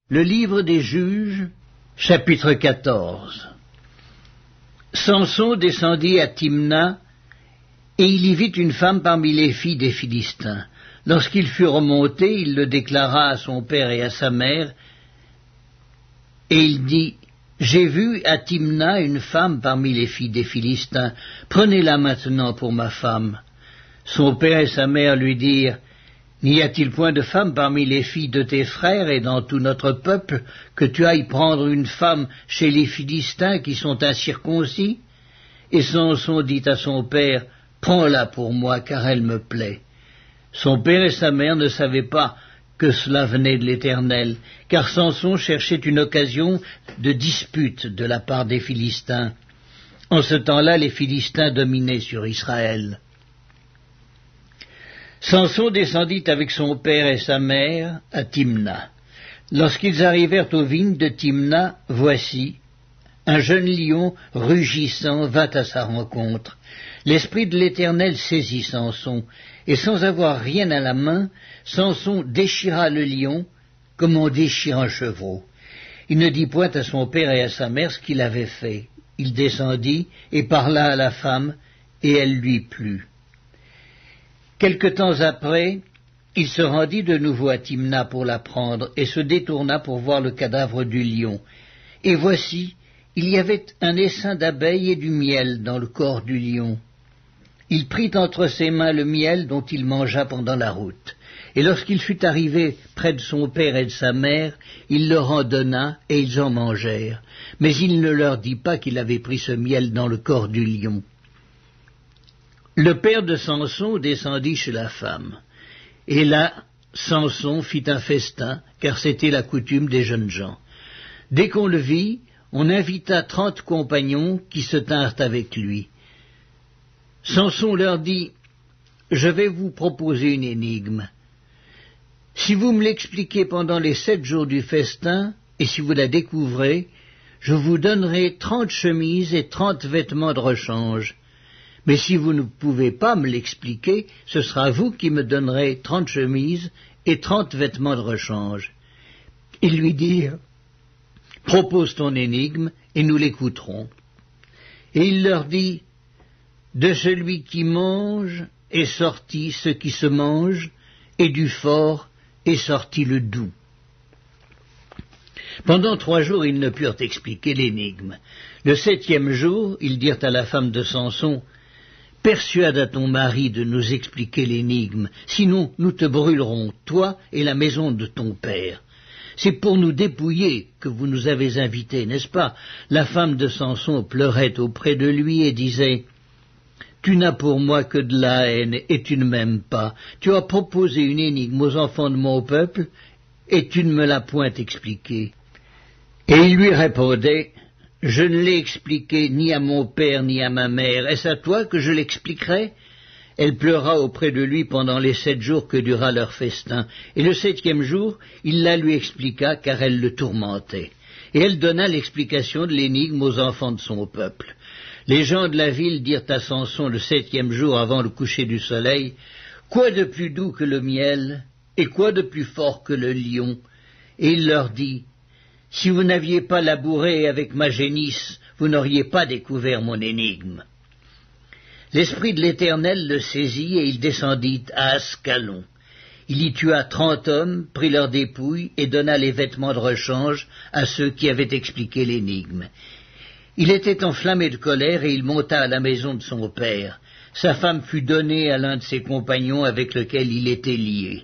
Le livre des Juges, chapitre 14. Samson descendit à Timna, et il y vit une femme parmi les filles des Philistins. Lorsqu'il fut remonté, il le déclara à son père et à sa mère, et il dit, « J'ai vu à Timna une femme parmi les filles des Philistins, prenez-la maintenant pour ma femme. » Son père et sa mère lui dirent, « N'y a-t-il point de femme parmi les filles de tes frères et dans tout notre peuple que tu ailles prendre une femme chez les Philistins qui sont incirconcis ?» Et Samson dit à son père, « Prends-la pour moi, car elle me plaît. » Son père et sa mère ne savaient pas que cela venait de l'Éternel, car Samson cherchait une occasion de dispute de la part des Philistins. En ce temps-là, les Philistins dominaient sur Israël. Samson descendit avec son père et sa mère à Timna. Lorsqu'ils arrivèrent aux vignes de Timna, voici, un jeune lion rugissant vint à sa rencontre. L'Esprit de l'Éternel saisit Samson, et sans avoir rien à la main, Samson déchira le lion comme on déchire un chevreau. Il ne dit point à son père et à sa mère ce qu'il avait fait. Il descendit et parla à la femme, et elle lui plut. Quelque temps après, il se rendit de nouveau à Timna pour la prendre, et se détourna pour voir le cadavre du lion. Et voici, il y avait un essaim d'abeilles et du miel dans le corps du lion. Il prit entre ses mains le miel dont il mangea pendant la route. Et lorsqu'il fut arrivé près de son père et de sa mère, il leur en donna, et ils en mangèrent. Mais il ne leur dit pas qu'il avait pris ce miel dans le corps du lion. Le père de Samson descendit chez la femme. Et là, Samson fit un festin, car c'était la coutume des jeunes gens. Dès qu'on le vit, on invita 30 compagnons qui se tinrent avec lui. Samson leur dit, « Je vais vous proposer une énigme. Si vous me l'expliquez pendant les 7 jours du festin, et si vous la découvrez, je vous donnerai 30 chemises et 30 vêtements de rechange. Mais si vous ne pouvez pas me l'expliquer, ce sera vous qui me donnerez 30 chemises et 30 vêtements de rechange. » Ils lui dirent, « Propose ton énigme, et nous l'écouterons. » Et il leur dit, « De celui qui mange est sorti ce qui se mange, et du fort est sorti le doux. » Pendant 3 jours, ils ne purent expliquer l'énigme. Le 7e jour, ils dirent à la femme de Samson, « Persuade à ton mari de nous expliquer l'énigme, sinon nous te brûlerons, toi et la maison de ton père. C'est pour nous dépouiller que vous nous avez invités, n'est-ce pas ?» La femme de Samson pleurait auprès de lui et disait, « Tu n'as pour moi que de la haine, et tu ne m'aimes pas. Tu as proposé une énigme aux enfants de mon peuple, et tu ne me l'as point expliquée. » Et il lui répondait, « Je ne l'ai expliqué ni à mon père ni à ma mère. Est-ce à toi que je l'expliquerai ?» Elle pleura auprès de lui pendant les 7 jours que dura leur festin. Et le 7e jour, il la lui expliqua, car elle le tourmentait. Et elle donna l'explication de l'énigme aux enfants de son peuple. Les gens de la ville dirent à Samson le 7e jour avant le coucher du soleil, « Quoi de plus doux que le miel, et quoi de plus fort que le lion ?» Et il leur dit, « Si vous n'aviez pas labouré avec ma génisse, vous n'auriez pas découvert mon énigme. » L'Esprit de l'Éternel le saisit, et il descendit à Ascalon. Il y tua 30 hommes, prit leurs dépouilles, et donna les vêtements de rechange à ceux qui avaient expliqué l'énigme. Il était enflammé de colère, et il monta à la maison de son père. Sa femme fut donnée à l'un de ses compagnons avec lequel il était lié.